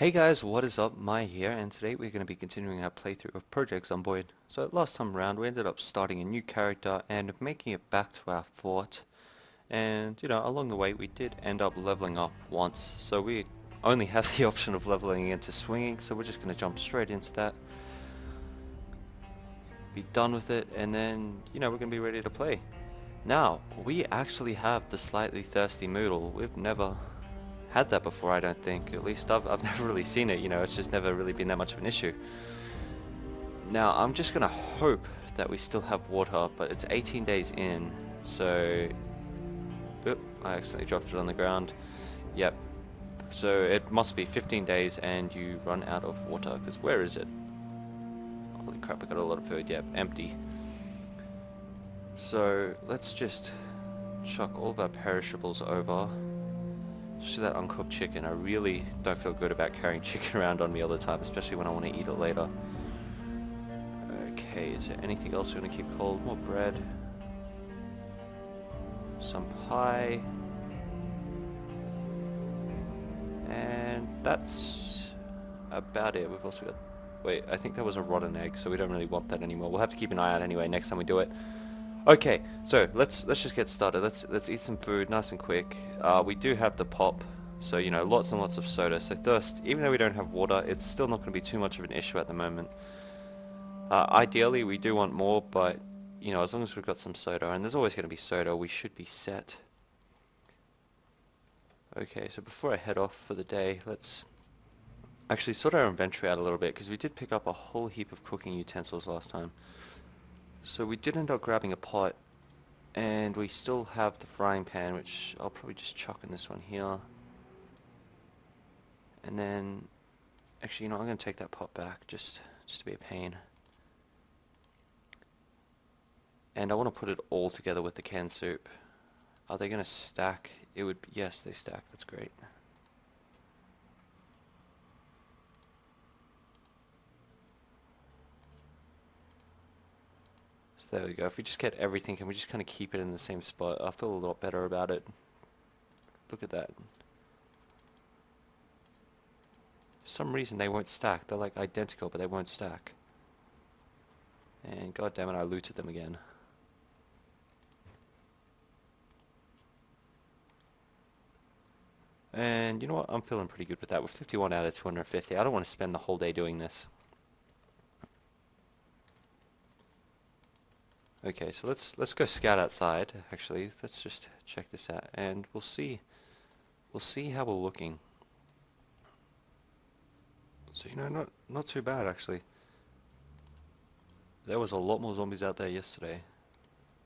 Hey guys, what is up? Mai here, and today we're going to be continuing our playthrough of Project Zomboid. So last time around we ended up starting a new character and making it back to our fort. And, along the way we did end up leveling up once. So we only have the option of leveling into swinging, so we're just going to jump straight into that. Be done with it, and then, we're going to be ready to play. Now, we actually have the slightly thirsty Moodle. We've never had that before, I don't think. At least I've never really seen it, it's just never really been that much of an issue. Now, I'm just gonna hope that we still have water, but it's 18 days in, so... Oop, I accidentally dropped it on the ground. Yep. So it must be 15 days and you run out of water, because where is it? Holy crap, I got a lot of food. Yep, empty. So, let's just chuck all of our perishables over. Especially that uncooked chicken. I really don't feel good about carrying chicken around on me all the time, especially when I want to eat it later. Okay, is there anything else we're going to keep cold? More bread. Some pie. And that's about it. We've also got... Wait, I think that was a rotten egg, so we don't really want that anymore. We'll have to keep an eye out anyway next time we do it. Okay, so let's just get started. Let's eat some food nice and quick. We do have the pop, so lots and lots of soda. So thirst, even though we don't have water, it's still not going to be too much of an issue at the moment. Ideally, we do want more, but as long as we've got some soda, and there's always going to be soda, we should be set. Okay, so before I head off for the day, let's actually sort our inventory out a little bit, because we did pick up a whole heap of cooking utensils last time. So we did end up grabbing a pot, and we still have the frying pan, which I'll probably just chuck in this one here. And then, actually, I'm going to take that pot back, just to be a pain. And I want to put it all together with the canned soup. Are they going to stack? It would, yes, they stack. That's great. There we go. If we just get everything, can we just kind of keep it in the same spot? I feel a lot better about it. Look at that. For some reason they won't stack. They're like identical, but they won't stack. And god damn it, I looted them again. And you know what? I'm feeling pretty good with that. We're 51 out of 250. I don't want to spend the whole day doing this. Okay, so let's go scout outside. Actually, let's just check this out, and we'll see how we're looking. So not too bad actually. There was a lot more zombies out there yesterday,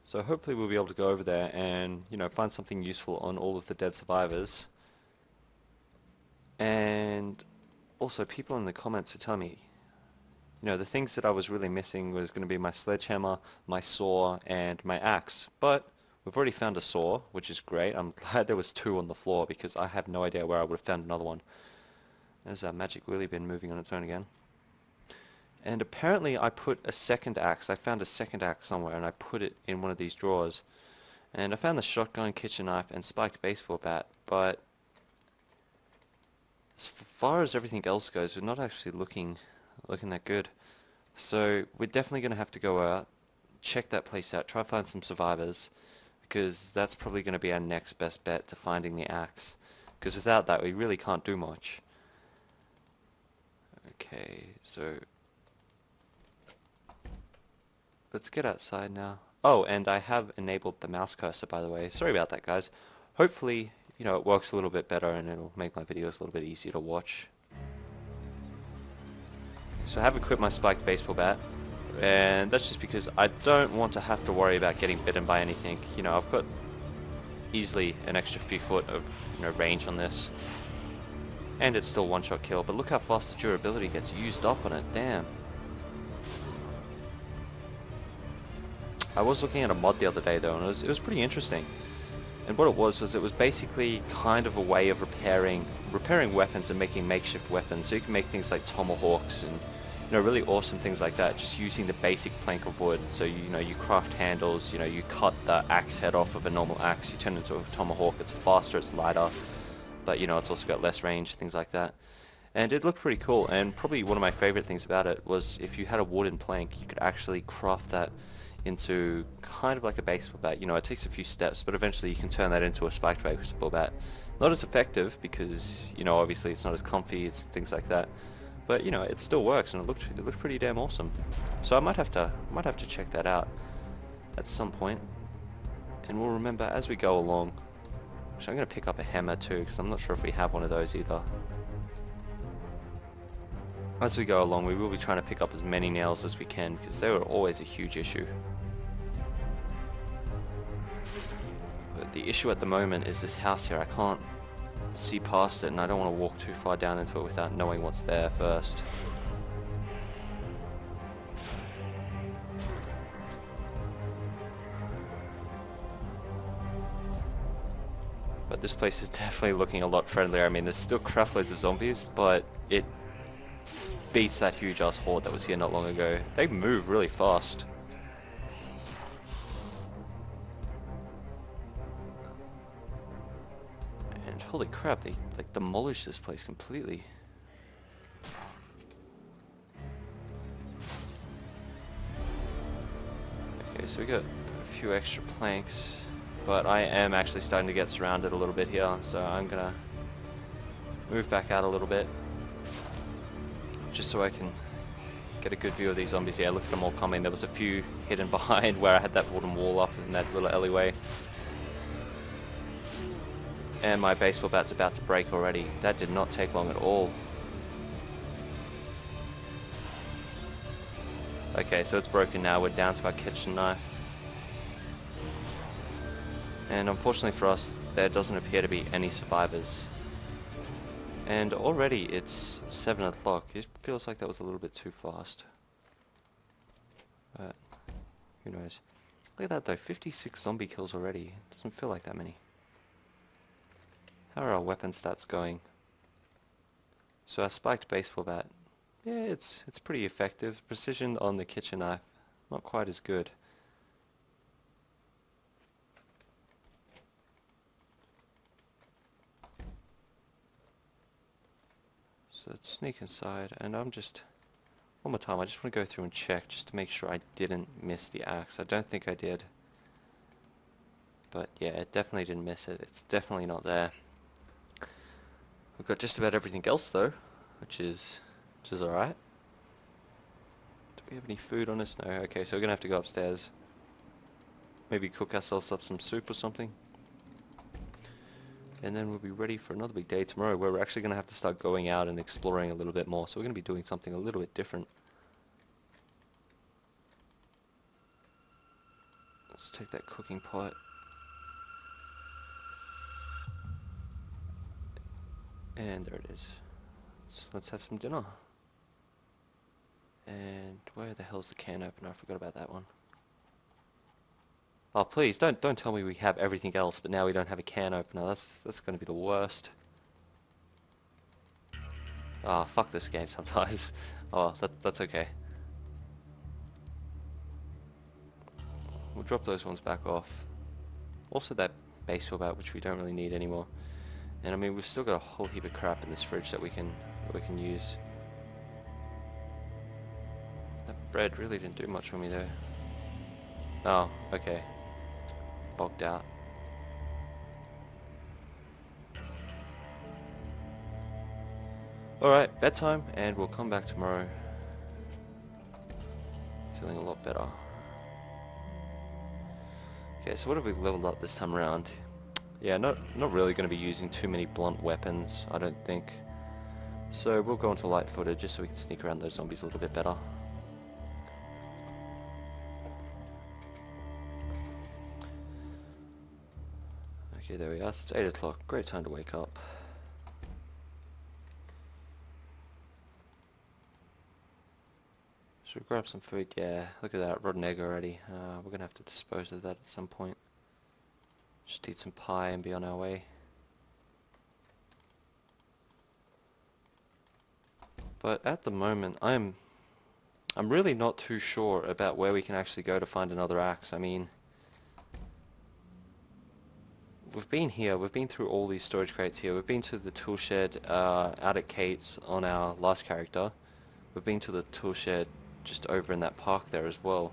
so hopefully we'll be able to go over there and find something useful on all of the dead survivors. And also, people in the comments are telling me, the things that I was really missing was going to be my sledgehammer, my saw, and my axe. But we've already found a saw, which is great. I'm glad there was two on the floor, because I have no idea where I would have found another one. There's our magic wheelie bin moving on its own again. And apparently I put a second axe. I found a second axe somewhere, and I put it in one of these drawers. And I found the shotgun, kitchen knife, and spiked baseball bat. But as far as everything else goes, we're not actually looking that good. So we're definitely going to have to go out, check that place out, try to find some survivors, because that's probably going to be our next best bet to finding the axe, because without that we really can't do much. Okay, so let's get outside now. Oh, and I have enabled the mouse cursor, by the way. Sorry about that, guys. Hopefully it works a little bit better and it'll make my videos a little bit easier to watch. So I have equipped my spiked baseball bat, and that's just because I don't want to have to worry about getting bitten by anything. I've got easily an extra few foot of range on this, and it's still one-shot kill, but look how fast the durability gets used up on it. Damn. I was looking at a mod the other day though, and it was pretty interesting. And what it was it was basically kind of a way of repairing weapons and making makeshift weapons. So you can make things like tomahawks and really awesome things like that, just using the basic plank of wood. So you craft handles, you cut the axe head off of a normal axe, you turn it into a tomahawk. It's faster, it's lighter, but it's also got less range, things like that. And it looked pretty cool, and probably one of my favorite things about it was if you had a wooden plank, you could actually craft that into kind of like a baseball bat. You know, it takes a few steps, but eventually you can turn that into a spiked baseball bat. Not as effective because, you know, obviously it's not as comfy, it's things like that. But, you know, it still works, and it looked pretty damn awesome. So I might have to check that out at some point. And we'll remember as we go along. So I'm going to pick up a hammer too, because I'm not sure if we have one of those either. As we go along, we will be trying to pick up as many nails as we can, because they were always a huge issue. But the issue at the moment is this house here. I can't see past it, and I don't want to walk too far down into it without knowing what's there first. But this place is definitely looking a lot friendlier. I mean, there's still craploads of zombies, but it beats that huge ass horde that was here not long ago. They move really fast. And holy crap, they like demolished this place completely. Okay, so we got a few extra planks, but I am actually starting to get surrounded a little bit here, so I'm gonna move back out a little bit just so I can get a good view of these zombies. Yeah, look at them all coming. There was a few hidden behind where I had that wooden wall up in that little alleyway. And my baseball bat's about to break already. That did not take long at all. Okay, so it's broken now. We're down to our kitchen knife. And unfortunately for us, there doesn't appear to be any survivors. And already it's 7 o'clock. It feels like that was a little bit too fast. But who knows. Look at that though, 56 zombie kills already. Doesn't feel like that many. How are our weapon stats going? So our spiked baseball bat. Yeah, it's pretty effective. Precision on the kitchen knife, not quite as good. So let's sneak inside, and one more time, I just want to go through and check just to make sure I didn't miss the axe. I don't think I did. But yeah, it definitely didn't miss it. It's definitely not there. We've got just about everything else though, which is alright. Do we have any food on us? No. Okay, so we're gonna have to go upstairs. Maybe cook ourselves up some soup or something. And then we'll be ready for another big day tomorrow, where we're actually going to have to start going out and exploring a little bit more. So we're going to be doing something a little bit different. Let's take that cooking pot. And there it is. Let's have some dinner. And where the hell's the can opener? I forgot about that one. Oh please, don't tell me we have everything else, but now we don't have a can opener. That's going to be the worst. Ah, oh, fuck this game sometimes. Oh, that's okay. We'll drop those ones back off. Also that baseball bat, which we don't really need anymore. And I mean, we've still got a whole heap of crap in this fridge that we can use. That bread really didn't do much for me though. Oh, okay. Bogged out. Alright, bedtime, and we'll come back tomorrow feeling a lot better. Okay, so what have we leveled up this time around? Yeah, not really going to be using too many blunt weapons, I don't think. So we'll go into light-footed just so we can sneak around those zombies a little bit better. Okay, there we are. So it's 8 o'clock. Great time to wake up. Should we grab some food? Yeah, look at that. Rotten egg already. We're going to have to dispose of that at some point. Just eat some pie and be on our way. But at the moment, I'm really not too sure about where we can actually go to find another axe. I mean, we've been here, we've been through all these storage crates here, we've been to the tool shed out at Kate's on our last character, we've been to the tool shed just over in that park there as well.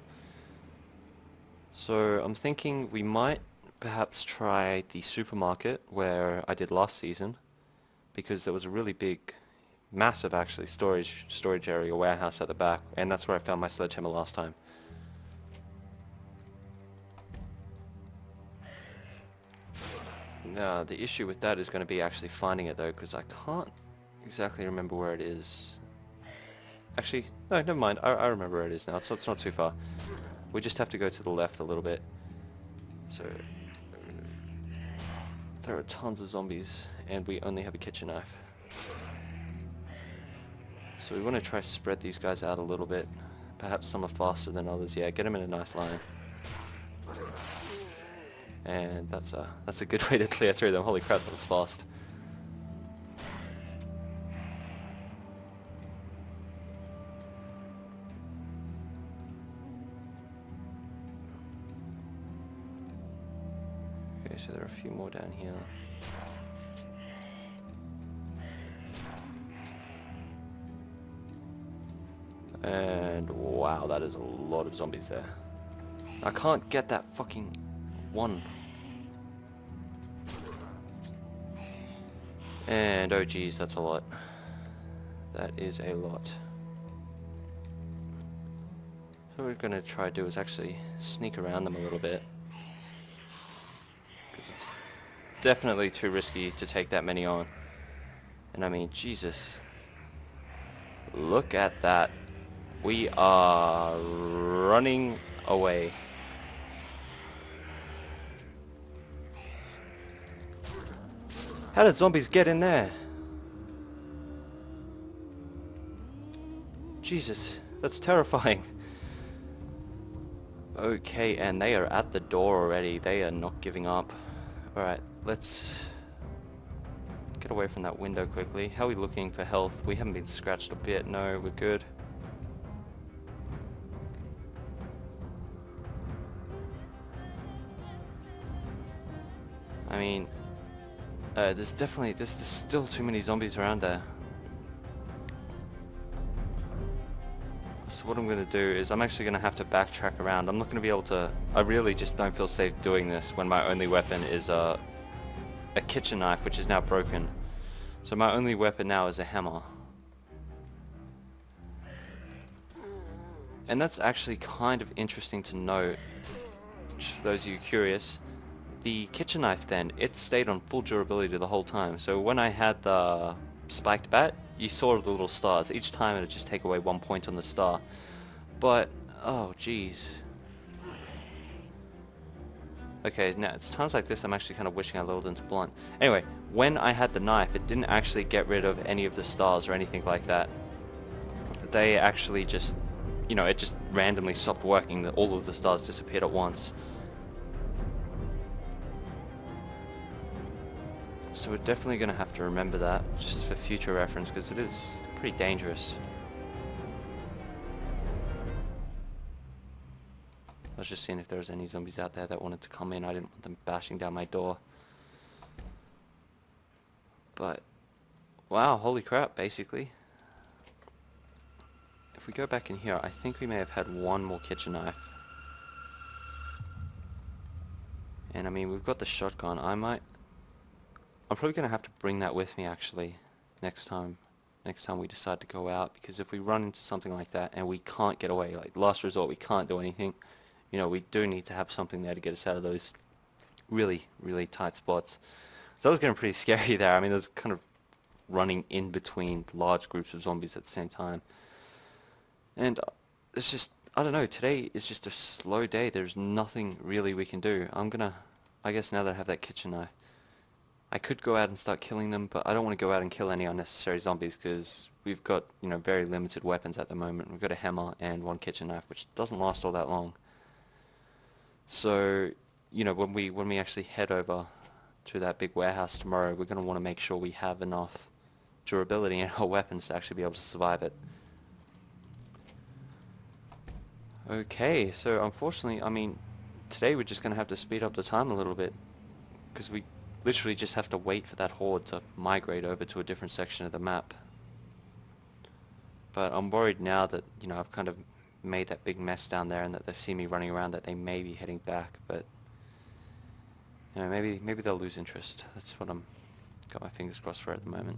So I'm thinking we might perhaps try the supermarket where I did last season, because there was a really big, massive actually, storage area, warehouse at the back, and that's where I found my sledgehammer last time. Now, the issue with that is going to be actually finding it though, because I can't exactly remember where it is. Actually, no, never mind. I remember where it is now. It's not too far. We just have to go to the left a little bit. So, there are tons of zombies, and we only have a kitchen knife. So we want to try spread these guys out a little bit. Perhaps some are faster than others. Yeah, get them in a nice line. And that's a good way to clear through them. Holy crap, that was fast. Okay, so there are a few more down here. And wow, that is a lot of zombies there. I can't get that fucking one. And oh geez, that's a lot. That is a lot. So what we're gonna try to do is actually sneak around them a little bit, because it's definitely too risky to take that many on. And I mean, Jesus, look at that. We are running away. How did zombies get in there? Jesus, that's terrifying. Okay, and they are at the door already. They are not giving up. Alright, let's get away from that window quickly. How are we looking for health? We haven't been scratched a bit. No, we're good. I mean, there's still too many zombies around there. So what I'm going to do is I'm actually going to have to backtrack around. I'm not going to be able to... I really just don't feel safe doing this when my only weapon is a kitchen knife, which is now broken. So my only weapon now is a hammer. And that's actually kind of interesting to note, for those of you curious. The kitchen knife then, it stayed on full durability the whole time. So when I had the spiked bat, you saw the little stars. Each time it would just take away 1 point on the star. But, oh jeez. Okay, now it's times like this I'm actually kind of wishing I lowered into blunt. Anyway, when I had the knife, it didn't actually get rid of any of the stars or anything like that. They actually just, you know, it just randomly stopped working. All of the stars disappeared at once. So we're definitely going to have to remember that, just for future reference, because it is pretty dangerous. I was just seeing if there was any zombies out there that wanted to come in. I didn't want them bashing down my door. But, wow, holy crap, basically. If we go back in here, I think we may have had one more kitchen knife. And I mean, we've got the shotgun. I'm probably going to have to bring that with me actually next time we decide to go out, because if we run into something like that and we can't get away, like last resort we can't do anything, you know, we do need to have something there to get us out of those really, really tight spots. So that was getting pretty scary there. I mean, there's kind of running in between large groups of zombies at the same time. And it's just, I don't know, today is just a slow day. There's nothing really we can do. I guess now that I have that kitchen knife, I could go out and start killing them, but I don't want to go out and kill any unnecessary zombies, because we've got, you know, very limited weapons at the moment. We've got a hammer and one kitchen knife, which doesn't last all that long. So, you know, when we actually head over to that big warehouse tomorrow, we're going to want to make sure we have enough durability in our weapons to actually be able to survive it. Okay, so unfortunately, I mean, today we're just going to have to speed up the time a little bit, because we literally just have to wait for that horde to migrate over to a different section of the map. But I'm worried now that, you know, I've kind of made that big mess down there and that they've seen me running around, that they may be heading back, but you know, maybe they'll lose interest. That's what I'm got my fingers crossed for at the moment.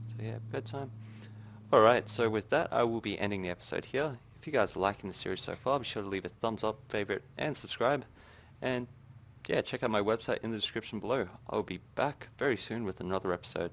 So yeah, bedtime. Alright, so with that I will be ending the episode here. If you guys are liking the series so far, be sure to leave a thumbs up, favorite, and subscribe. And yeah, check out my website in the description below. I will be back very soon with another episode.